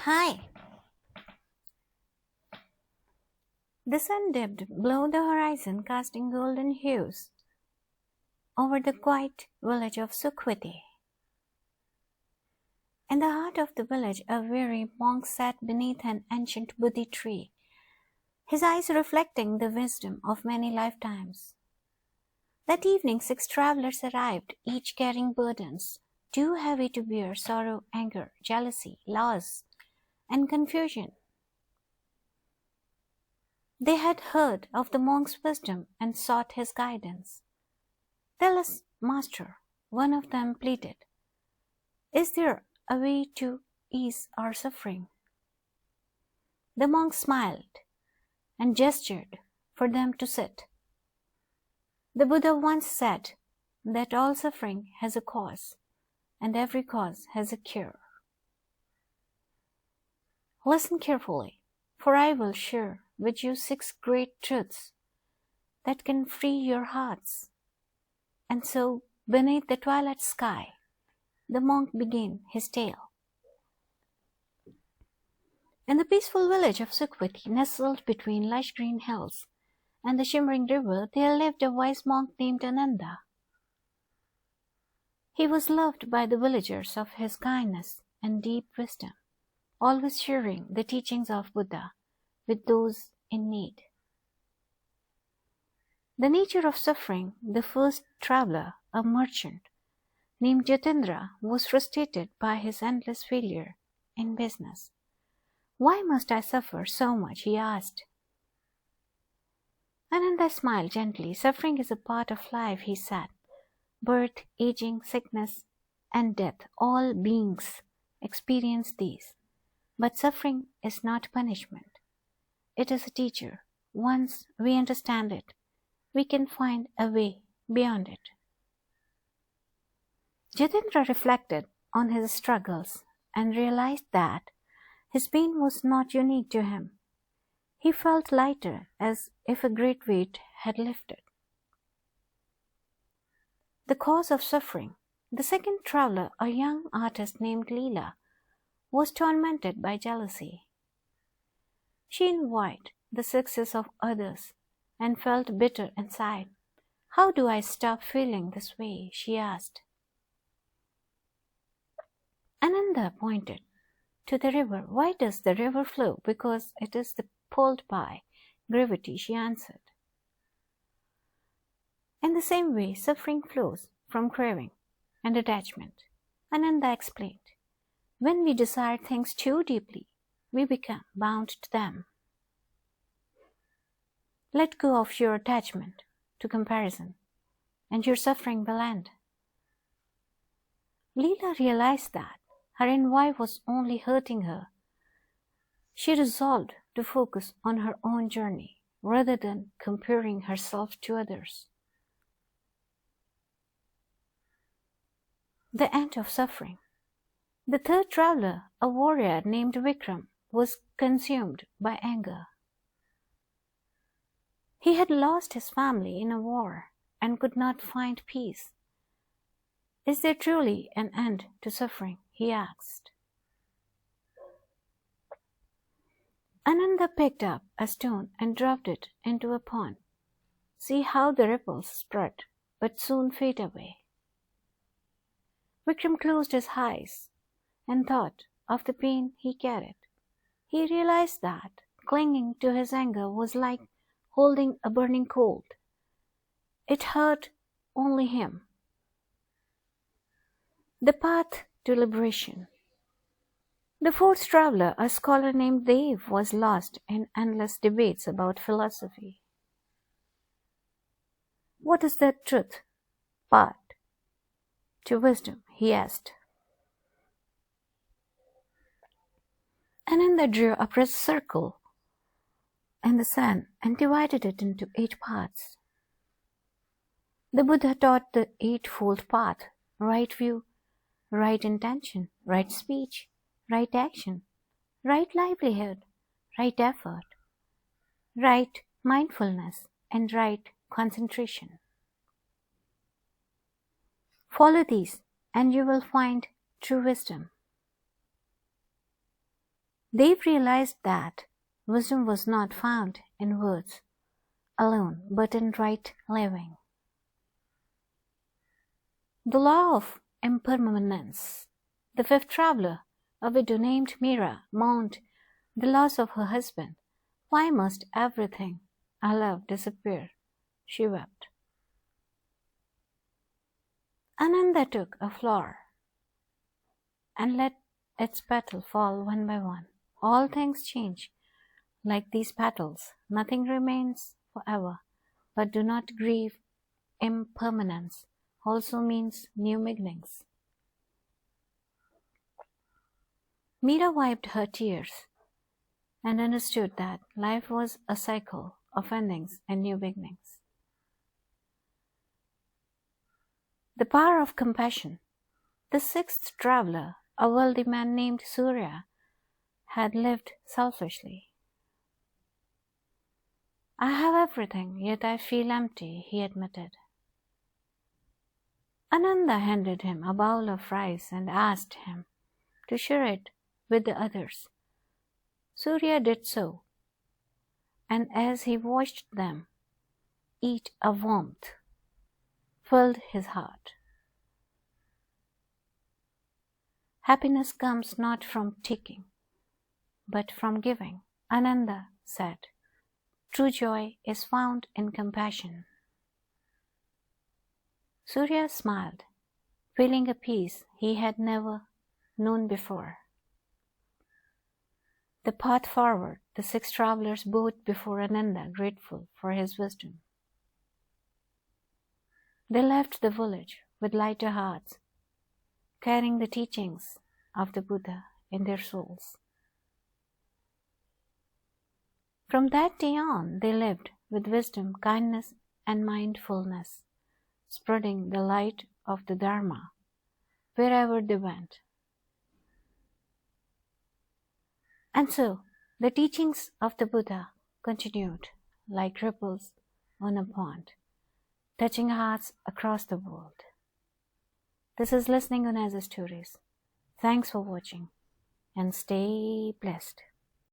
Hi. The sun dipped below the horizon, casting golden hues over the quiet village of Sukhavati. In the heart of the village, a weary monk sat beneath an ancient Bodhi tree, his eyes reflecting the wisdom of many lifetimes. That evening, 6 travelers arrived, each carrying burdens too heavy to bear: sorrow, anger, jealousy, loss, and confusion. They had heard of the monk's wisdom and sought his guidance. "Tell us, Master," one of them pleaded, "is there a way to ease our suffering?" The monk smiled and gestured for them to sit. The Buddha once said that all suffering has a cause, and every cause has a cure. Listen carefully, for I will share with you 6 great truths that can free your hearts. And so, beneath the twilight sky, the monk began his tale. In the peaceful village of Sukhavati, nestled between lush green hills and the shimmering river, there lived a wise monk named Ananda. He was loved by the villagers of his kindness and deep wisdom, always sharing the teachings of Buddha with those in need. The nature of suffering: the first traveler, a merchant named Jatendra, was frustrated by his endless failure in business. "Why must I suffer so much?" he asked. Ananda smiled gently. "Suffering is a part of life," he said. "Birth, aging, sickness, and death, all beings experience these. But suffering is not punishment. It is a teacher. Once we understand it, we can find a way beyond it." Jitendra reflected on his struggles and realized that his pain was not unique to him. He felt lighter, as if a great weight had lifted. The cause of suffering: the second traveler, a young artist named Leela, was tormented by jealousy. She envied the success of others and felt bitter inside. "How do I stop feeling this way?" she asked. Ananda pointed to the river. "Why does the river flow?" "Because it is pulled by gravity," she answered. In the same way, suffering flows from craving and attachment. Ananda explained, "When we desire things too deeply, we become bound to them. Let go of your attachment to comparison, and your suffering will end." Leela realized that her envy was only hurting her. She resolved to focus on her own journey rather than comparing herself to others. The end of suffering: the third traveler, a warrior named Vikram, was consumed by anger. He had lost his family in a war and could not find peace. "Is there truly an end to suffering?" he asked. Ananda picked up a stone and dropped it into a pond. "See how the ripples spread, but soon fade away." Vikram closed his eyes and thought of the pain he carried. He realized that clinging to his anger was like holding a burning coal. It hurt only him. The path to liberation: the fourth traveler, a scholar named Dev, was lost in endless debates about philosophy. "What is the truth path to wisdom?" he asked. Ananda drew a pressed circle in the sand and divided it into 8 parts. The Buddha taught the eightfold path: right view, right intention, right speech, right action, right livelihood, right effort, right mindfulness, and right concentration. Follow these and you will find true wisdom. They've realized that wisdom was not found in words alone, but in right living. The law of impermanence. The fifth traveler, a widow named Mira, mourned the loss of her husband. Why must everything I love disappear? She wept. Ananda took a flower and let its petals fall one by one. All things change, like these petals. Nothing remains forever, but do not grieve. Impermanence also means new beginnings. Meera wiped her tears and understood that life was a cycle of endings and new beginnings. The power of compassion. The sixth traveler, a wealthy man named Surya, had lived selfishly. I have everything, yet I feel empty, he admitted. Ananda handed him a bowl of rice and asked him to share it with the others. Surya did so, and as he watched them eat, a warmth filled his heart. Happiness comes not from taking, but from giving, Ananda said. True joy is found in compassion. Surya smiled, feeling a peace he had never known before. The path forward, the six travelers bowed before Ananda, grateful for his wisdom. They left the village with lighter hearts, carrying the teachings of the Buddha in their souls. From that day on, they lived with wisdom, kindness, and mindfulness, spreading the light of the Dharma wherever they went. And so, the teachings of the Buddha continued like ripples on a pond, touching hearts across the world. This is Listening Oonaza Stories. Thanks for watching and stay blessed.